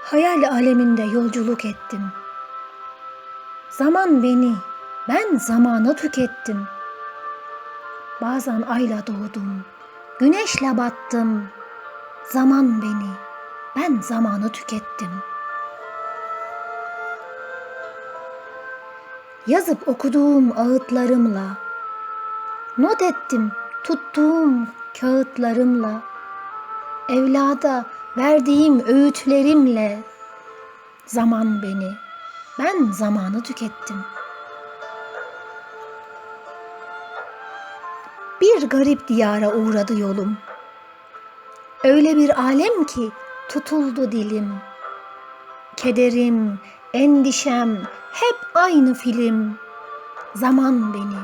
Hayal aleminde yolculuk ettim. Zaman beni, ben zamanı tükettim. Bazen ayla doğdum, güneşle battım. Zaman beni, ben zamanı tükettim. Yazıp okuduğum ağıtlarımla, not ettim tuttuğum kağıtlarımla, evlada verdiğim öğütlerimle, zaman beni, ben zamanı tükettim. Bir garip diyara uğradı yolum. Öyle bir alem ki tutuldu dilim. Kederim, endişem hep aynı film. Zaman beni,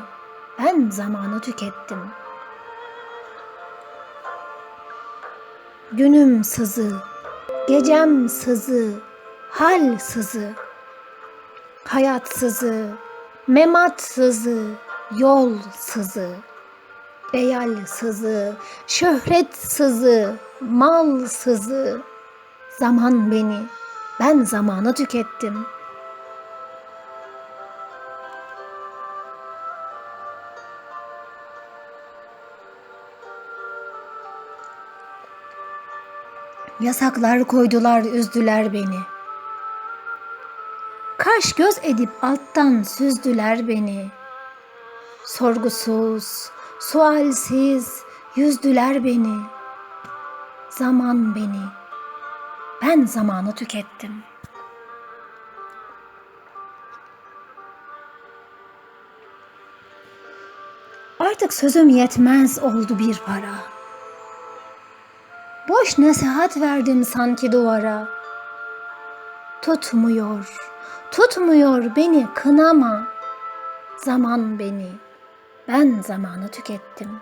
ben zamanı tükettim. Günüm sızı, gecem sızı, hal sızı. Hayat sızı, memat sızı, yol sızı. Beyal sızı, şöhret sızı, mal sızı. Zaman beni, ben zamanı tükettim. Yasaklar koydular, üzdüler beni. Kaş göz edip alttan süzdüler beni. Sorgusuz, sualsiz yüzdüler beni. Zaman beni, ben zamanı tükettim. Artık sözüm yetmez oldu bir para. Boş nasihat verdim sanki duvara. Tutmuyor, tutmuyor beni kınama. Zaman beni, ben zamanı tükettim.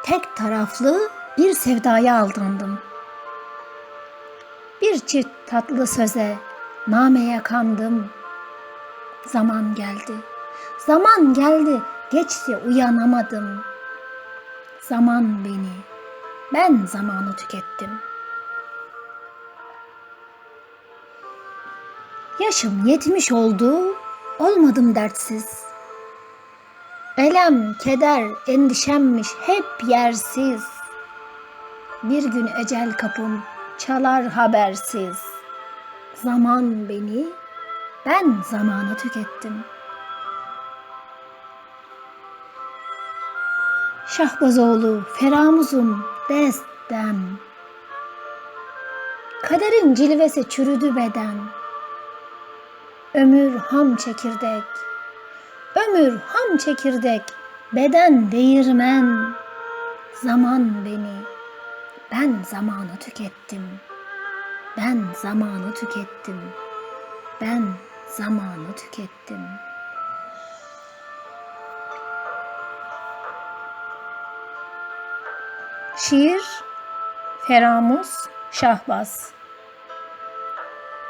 Tek taraflı bir sevdaya aldandım. Bir çift tatlı söze, nameye kandım. Zaman geldi, zaman geldi, geçti uyanamadım. Zaman beni, ben zamanı tükettim. Yaşım 70 oldu, olmadım dertsiz. Elem, keder, endişemmiş hep yersiz. Bir gün ecel kapım çalar habersiz. Zaman beni, ben zamanı tükettim. Şahbazoğlu, Feramuzum, destem. Kaderin cilvesi çürüdü beden. Ömür ham çekirdek, ömür ham çekirdek, beden değirmen. Zaman beni, ben zamanı tükettim. Ben zamanı tükettim. Ben zamanı tükettim. Şiir Feramuz Şahbaz.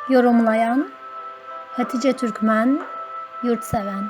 Yorumlayan Hatice Türkmen Yurtseven.